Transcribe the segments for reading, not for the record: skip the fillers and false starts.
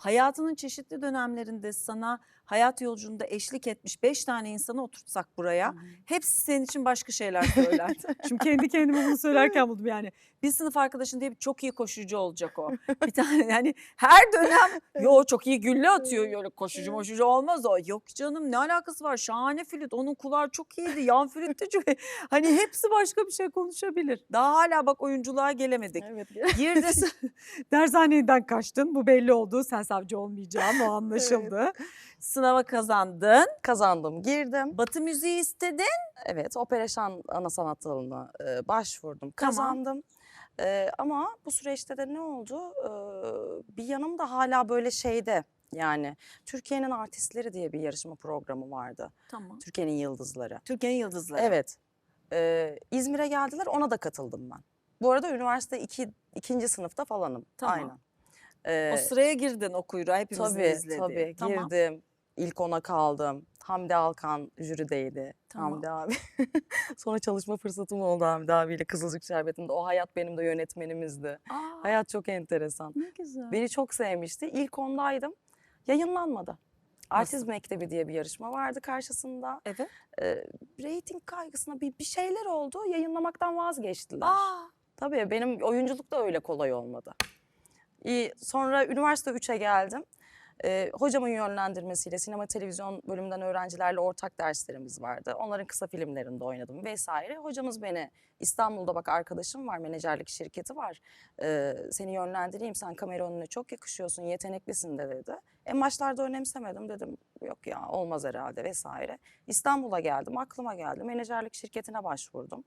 hayatının çeşitli dönemlerinde sana hayat yolculuğunda eşlik etmiş 5 tane insanı oturtsak buraya, hepsi senin için başka şeyler söyler. Şimdi kendi kendime bunu söylerken buldum yani. Bir sınıf arkadaşın diye çok iyi koşucu olacak o. Bir tane yani her dönem yo çok iyi gülle atıyor, öyle koşucu olmaz o. Yok canım, ne alakası var, şahane flüt, onun kulağı çok iyiydi, yan flüt de çok hani hepsi başka bir şey konuşabilir. Daha hala bak oyunculuğa gelemedik. Evet. Girdi dershaneden kaçtın, bu belli oldu, sen savcı olmayacağın o anlaşıldı. Sınava kazandın, Kazandım, girdim. Batı müziği istedin. Evet, opera şan ana sanat dalına başvurdum, kazandım. Ama bu süreçte de ne oldu? Bir yanım da hala böyle şeyde, yani Türkiye'nin Artistleri diye bir yarışma programı vardı. Tamam. Türkiye'nin Yıldızları. Türkiye'nin Yıldızları. Evet. İzmir'e geldiler, ona da katıldım ben. Bu arada üniversite ikinci sınıfta falanım. Tamam. Aynen. O sıraya girdin, o kuyruğa hepimizin Tabii, izlediği. tabii. Tamam. Girdim. İlk ona kaldım. Hamdi Alkan jürideydi. Tamam. Hamdi abi. Sonra çalışma fırsatım oldu Hamdi abiyle Kızılcık Şerbeti'nde. O Hayat benim de yönetmenimizdi. Aa, Hayat çok enteresan. ne güzel. Beni çok sevmişti. İlk ondaydım. Yayınlanmadı. Artist Nasıl? Mektebi diye bir yarışma vardı karşısında. Evet. Reyting kaygısına bir şeyler oldu. Yayınlamaktan vazgeçtiler. Aa, Tabii benim oyunculuk da öyle kolay olmadı. Sonra üniversite 3'e geldim. Hocamın yönlendirmesiyle sinema televizyon bölümünden öğrencilerle ortak derslerimiz vardı. Onların kısa filmlerinde oynadım vesaire. Hocamız beni İstanbul'da bak arkadaşım var, menajerlik şirketi var. Seni yönlendireyim, sen kamera önüne çok yakışıyorsun, yeteneklisin de dedi. En başlarda önemsemedim, dedim yok ya olmaz herhalde vesaire. İstanbul'a geldim, aklıma geldi, menajerlik şirketine başvurdum.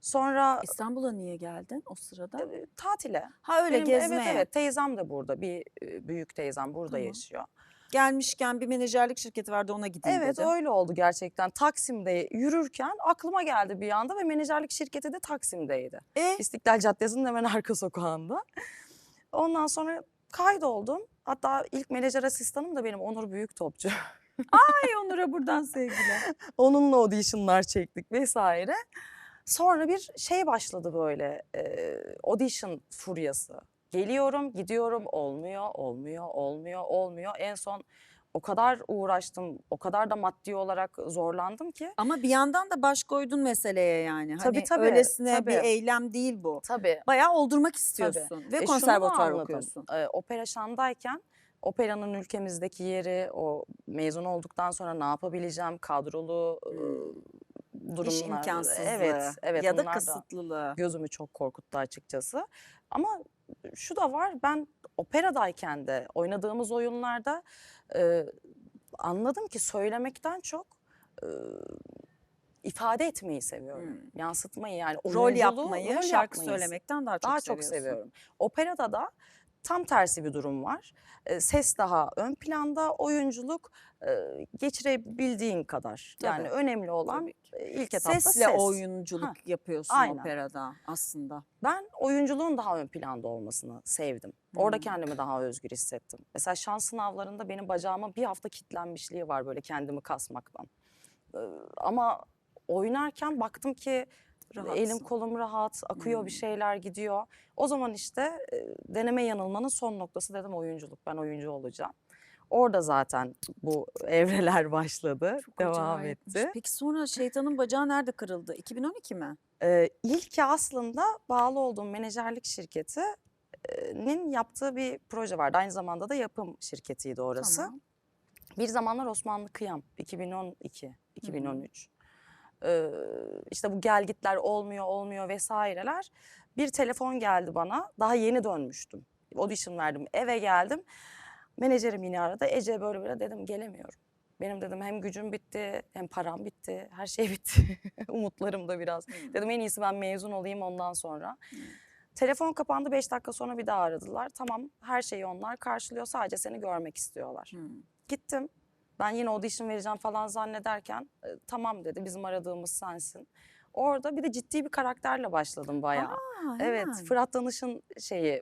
Sonra İstanbul'a niye geldin o sırada? tatile. Ha öyle gezmeye. Evet teyzem de burada, bir büyük teyzem burada Tamam. yaşıyor. Gelmişken bir menajerlik şirketi vardı, ona gideyim Evet dedim. öyle oldu gerçekten. Taksim'de yürürken aklıma geldi bir anda ve menajerlik şirketi de Taksim'deydi. İstiklal Caddesi'nin hemen arka sokağında. Ondan sonra kaydoldum. Hatta ilk menajer asistanım da benim Onur Büyüktopçu. Ay Onur'a buradan sevgiler. Onunla auditionlar çektik vesaire. Sonra bir şey başladı böyle audition furyası. Geliyorum, gidiyorum, olmuyor. En son o kadar uğraştım, o kadar da maddi olarak zorlandım ki. Ama bir yandan da baş koydun meseleye yani. Tabii, Hani öylesine bir eylem değil bu. Tabii. Bayağı oldurmak istiyorsun ve konservatuvar okuyorsun. Opera şandayken operanın ülkemizdeki yeri, o mezun olduktan sonra ne yapabileceğim, kadrolu durumlar. İş imkansızlığı evet, ya da bunlar kısıtlılığı. gözümü çok korkuttu açıkçası. Ama şu da var, ben operadayken de oynadığımız oyunlarda anladım ki söylemekten çok ifade etmeyi seviyorum. Yansıtmayı, yani Rol yapmayı, şarkı söylemekten daha çok seviyorum. Operada da tam tersi bir durum var. Ses daha ön planda, oyunculuk geçirebildiğin kadar. Tabii. Yani önemli olan ilk etapta Sesle ses. oyunculuk yapıyorsun Aynen. operada aslında. Ben oyunculuğun daha ön planda olmasını sevdim. Orada kendimi daha özgür hissettim. Mesela şans sınavlarında benim bacağıma bir hafta kilitlenmişliği var böyle kendimi kasmaktan. Ama oynarken baktım ki Rahatsın. elim kolum rahat, akıyor bir şeyler gidiyor. O zaman işte deneme yanılmanın son noktası, dedim oyunculuk, ben oyuncu olacağım. Orada zaten bu evreler başladı, devam etti. Peki sonra Şeytanın Bacağı nerede kırıldı? 2012 mi? İlki aslında bağlı olduğum menajerlik şirketinin yaptığı bir proje vardı. Aynı zamanda da yapım şirketiydi orası. Tamam. Bir zamanlar Osmanlı Kıyam 2012, 2013. İşte bu gelgitler olmuyor vesaireler. Bir telefon geldi bana. Daha yeni dönmüştüm. Audition verdim, eve geldim. Menajerim yine aradı. Ece böyle dedim, gelemiyorum. Benim dedim hem gücüm bitti, hem param bitti, her şey bitti. Umutlarım da biraz. Dedim en iyisi ben mezun olayım ondan sonra. Telefon kapandı, 5 dakika sonra bir daha aradılar. Tamam, her şeyi onlar karşılıyor, sadece seni görmek istiyorlar. Gittim. Ben yine audition vereceğim falan zannederken tamam dedi, bizim aradığımız sensin. Orada bir de ciddi bir karakterle başladım bayağı. Evet, Fırat Danış'ın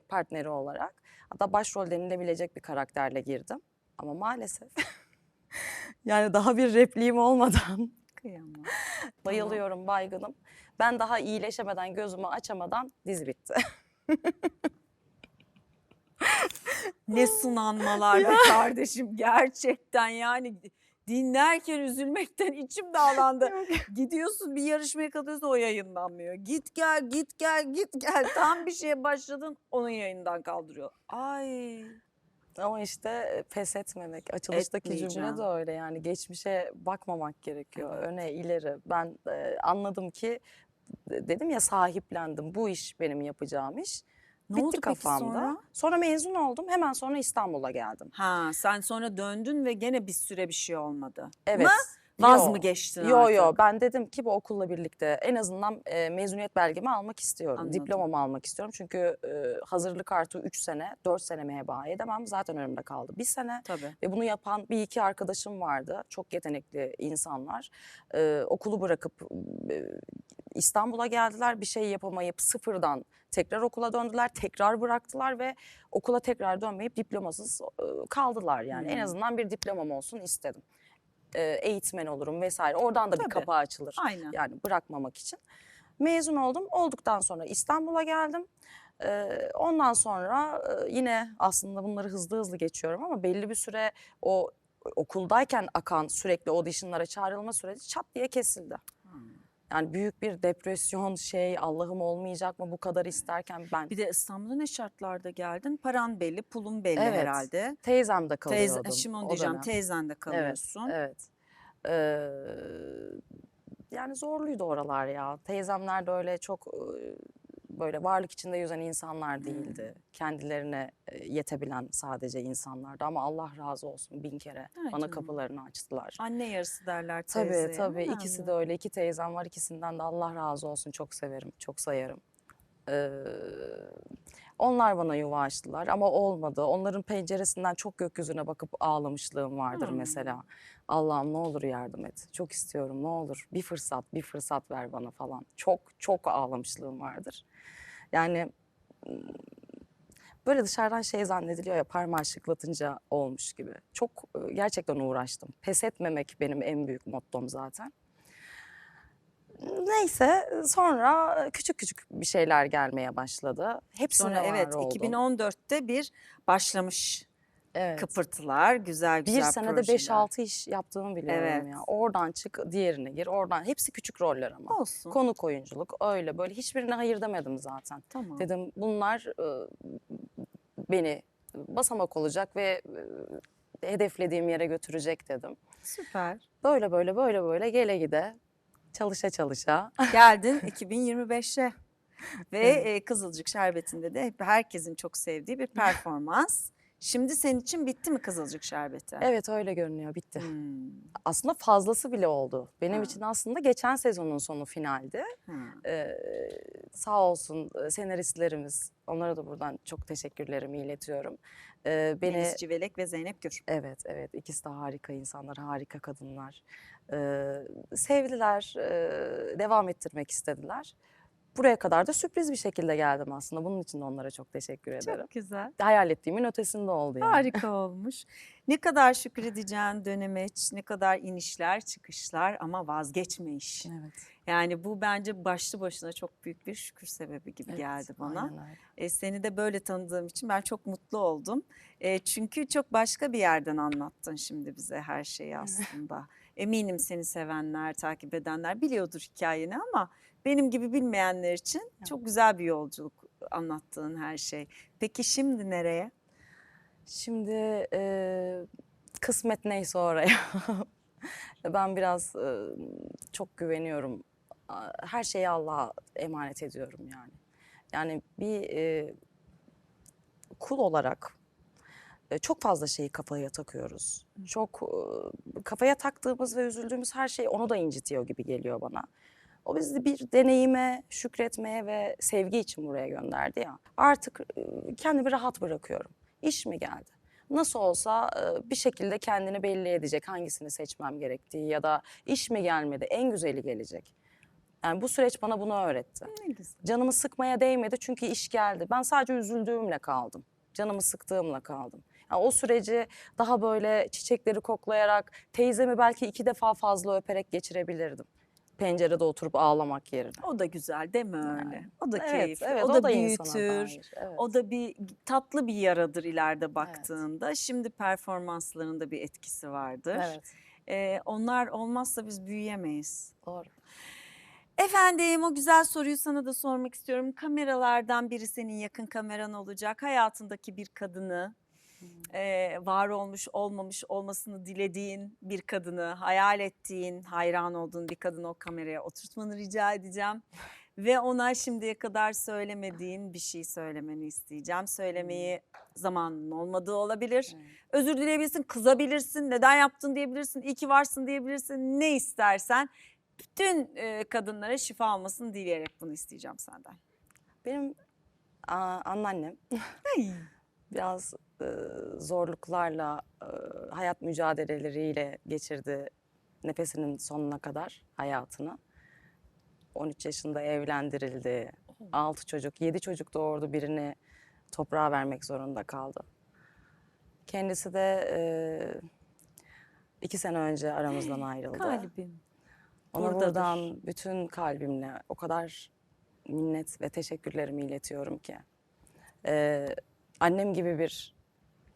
partneri olarak. Hatta başrol denilebilecek bir karakterle girdim. Ama maalesef yani daha bir repliğim olmadan Kıyamam. bayılıyorum, baygınım. Ben daha iyileşemeden, gözümü açamadan dizi bitti. Ne sınanmalar be kardeşim gerçekten yani dinlerken üzülmekten içim dağlandı. Gidiyorsun bir yarışmaya katılıyorsun o yayınlanmıyor. Git gel git gel git gel tam bir şeye başladın onun yayından kaldırıyor. Ay Ama işte pes etmemek. Açılıştaki cümle etmeyeceğim. de öyle yani geçmişe bakmamak gerekiyor. Evet. Öne, ileri. Ben anladım ki dedim ya sahiplendim. Bu iş benim yapacağım iş. Ne Bitti oldu peki kafamda. sonra? Sonra mezun oldum. Hemen sonra İstanbul'a geldim. Ha sen sonra döndün ve gene bir süre bir şey olmadı. Evet. Mı? Vaz Yo. mı geçtin Yo artık? yo ben dedim ki bu okulla birlikte en azından mezuniyet belgemi almak istiyorum. Anladım. Diplomamı almak istiyorum. Çünkü hazırlık artı 3 sene 4 sene heba edemem. Zaten önümde kaldı bir sene. Tabii. Ve bunu yapan bir iki arkadaşım vardı. Çok yetenekli insanlar. Okulu bırakıp İstanbul'a geldiler. Bir şey yapamayıp sıfırdan tekrar okula döndüler. Tekrar bıraktılar ve okula tekrar dönmeyip diplomasız kaldılar yani. En azından bir diplomam olsun istedim. Eğitmen olurum vesaire. Oradan da bir Tabii. kapı açılır. Aynen. Yani bırakmamak için. Mezun oldum. Olduktan sonra İstanbul'a geldim. Ondan sonra yine aslında bunları hızlı hızlı geçiyorum ama belli bir süre o okuldayken akan sürekli auditionlara çağrılma süreci çat diye kesildi. Yani büyük bir depresyon Allah'ım olmayacak mı bu kadar isterken ben. Bir de İstanbul'a ne şartlarda geldin? Paran belli, pulun belli Evet. herhalde. Teyzemde kalıyordum Şimdi onu o diyeceğim. dönem. Teyzende kalıyorsun. Evet. Yani zorluydu oralar ya. Teyzemler de öyle çok böyle varlık içinde yüzen insanlar değildi. Kendilerine yetebilen sadece insanlardı ama Allah razı olsun bin kere Evet bana canım. kapılarını açtılar. Anne yarısı derler teyzeye. Tabii tabii değil mi? ikisi de öyle. İki teyzem var ikisinden de Allah razı olsun çok severim, çok sayarım. Ee, Onlar bana yuva açtılar ama olmadı. Onların penceresinden çok gökyüzüne bakıp ağlamışlığım vardır mesela. Allah'ım ne olur yardım et. Çok istiyorum ne olur. Bir fırsat ver bana falan. Çok çok ağlamışlığım vardır. Yani böyle dışarıdan zannediliyor ya parmağı şıklatınca olmuş gibi. Çok gerçekten uğraştım. Pes etmemek benim en büyük mottom zaten. Neyse sonra küçük küçük bir şeyler gelmeye başladı. Hepsine Sonra evet var oldum. 2014'te bir başlamış Evet. kıpırtılar, güzel Bir güzel senede projeler. 5-6 iş yaptığımı biliyorum Evet. ya. Oradan çık, diğerine gir, oradan. Hepsi küçük roller ama. Olsun. Konuk oyunculuk öyle böyle. Hiçbirine hayır demedim zaten. Tamam. Dedim bunlar beni basamak olacak ve hedeflediğim yere götürecek dedim. Süper. Böyle gele gide çalışa çalışa. Geldin 2025'e ve Kızılcık Şerbeti'nde de hep herkesin çok sevdiği bir performans. Şimdi senin için bitti mi Kızılcık Şerbeti? Evet öyle görünüyor bitti. Hmm. Aslında fazlası bile oldu. Benim Ha. için aslında geçen sezonun sonu finaldi. Ha. Sağ olsun senaristlerimiz, onlara da buradan çok teşekkürlerimi iletiyorum. Beni Melis Civelek ve Zeynep Gür. evet ikisi de harika insanlar, harika kadınlar. Sevdiler, devam ettirmek istediler. Buraya kadar da sürpriz bir şekilde geldim aslında. Bunun için de onlara çok teşekkür ederim. Çok güzel. Hayal ettiğimin ötesinde oldu yani. Harika olmuş. Ne kadar şükredeceğin dönemeç, ne kadar inişler çıkışlar ama vazgeçmeyiş. Evet. Yani bu bence başlı başına çok büyük bir şükür sebebi gibi geldi bana. Aynen öyle. Seni de böyle tanıdığım için ben çok mutlu oldum. Çünkü çok başka bir yerden anlattın şimdi bize her şeyi aslında. Eminim seni sevenler, takip edenler biliyordur hikayeni ama benim gibi bilmeyenler için çok güzel bir yolculuk anlattığın her şey. Peki şimdi nereye? Şimdi kısmet neyse oraya. Ben biraz çok güveniyorum. Her şeyi Allah'a emanet ediyorum yani. Yani bir kul olarak çok fazla şeyi kafaya takıyoruz. Çok kafaya taktığımız ve üzüldüğümüz her şey onu da incitiyor gibi geliyor bana. O bizi bir deneyime, şükretmeye ve sevgi için buraya gönderdi ya. Artık kendimi rahat bırakıyorum. İş mi geldi? Nasıl olsa bir şekilde kendini belli edecek hangisini seçmem gerektiği ya da iş mi gelmedi en güzeli gelecek. Yani bu süreç bana bunu öğretti. Ne güzel. Canımı sıkmaya değmedi çünkü iş geldi. Ben sadece üzüldüğümle kaldım. Canımı sıktığımla kaldım. Yani o süreci daha böyle çiçekleri koklayarak, teyzemi belki 2 defa fazla öperek geçirebilirdim. pencerede oturup ağlamak yerine. O da güzel değil mi öyle? Yani. O da Evet, keyifli. evet, o da insana büyütür. dair, evet. O da bir tatlı bir yaradır ileride baktığında. Şimdi performanslarında bir etkisi vardır. Evet, Onlar olmazsa biz büyüyemeyiz. doğru. Efendim, o güzel soruyu sana da sormak istiyorum. Kameralardan biri senin yakın kameran olacak. Hayatındaki bir kadını, var olmuş, olmamış olmasını dilediğin bir kadını, hayal ettiğin, hayran olduğun bir kadını o kameraya oturtmanı rica edeceğim. Ve ona şimdiye kadar söylemediğin bir şey söylemeni isteyeceğim. Söylemeyi zamanın olmadığı olabilir. Evet. Özür dileyebilirsin, kızabilirsin, neden yaptın diyebilirsin, iyi ki varsın diyebilirsin, ne istersen. Bütün kadınlara şifa olmasını dileyerek bunu isteyeceğim senden. Benim anneannem Ay. biraz zorluklarla, hayat mücadeleleriyle geçirdi nefesinin sonuna kadar hayatını. 13 yaşında evlendirildi. 6 çocuk, 7 çocuk doğurdu. Birini toprağa vermek zorunda kaldı. Kendisi de 2 sene önce aramızdan ayrıldı. Kalbim. Ona buradadır. buradan bütün kalbimle o kadar minnet ve teşekkürlerimi iletiyorum ki. Annem gibi bir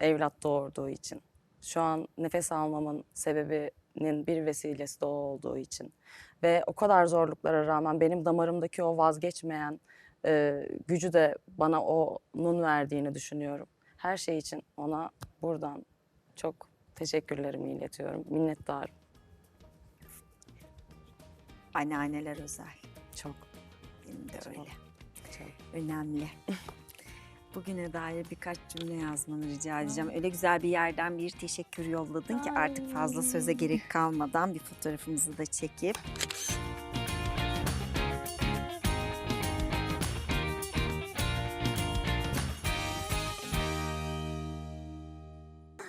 evlat doğurduğu için. Şu an nefes almamın sebebinin bir vesilesi de o olduğu için. Ve o kadar zorluklara rağmen benim damarımdaki o vazgeçmeyen gücü de bana onun verdiğini düşünüyorum. Her şey için ona buradan çok teşekkürlerimi iletiyorum. Minnettarım. Anneanneler özel. Çok. Benim de öyle. Çok. Önemli. Bugüne dair birkaç cümle yazmanı rica edeceğim. Öyle güzel bir yerden bir teşekkür yolladın ki artık fazla söze gerek kalmadan bir fotoğrafımızı da çekip.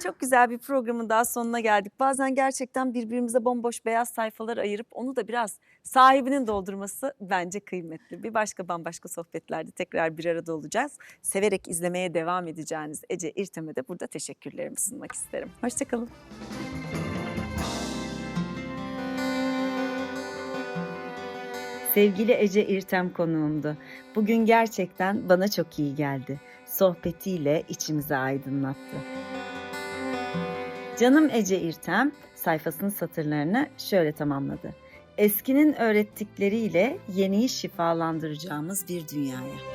Çok güzel bir programın daha sonuna geldik. Bazen gerçekten birbirimize bomboş beyaz sayfalar ayırıp onu da biraz sahibinin doldurması bence kıymetli. Bir başka bambaşka sohbetlerde tekrar bir arada olacağız. Severek izlemeye devam edeceğiniz Ece İrtem'e de burada teşekkürlerimi sunmak isterim. Hoşçakalın. Sevgili Ece İrtem konuğumdu. Bugün gerçekten bana çok iyi geldi. Sohbetiyle içimizi aydınlattı. Canım Ece İrtem sayfasının satırlarını şöyle tamamladı. Eskinin öğrettikleriyle yeniyi şifalandıracağımız bir dünyaya.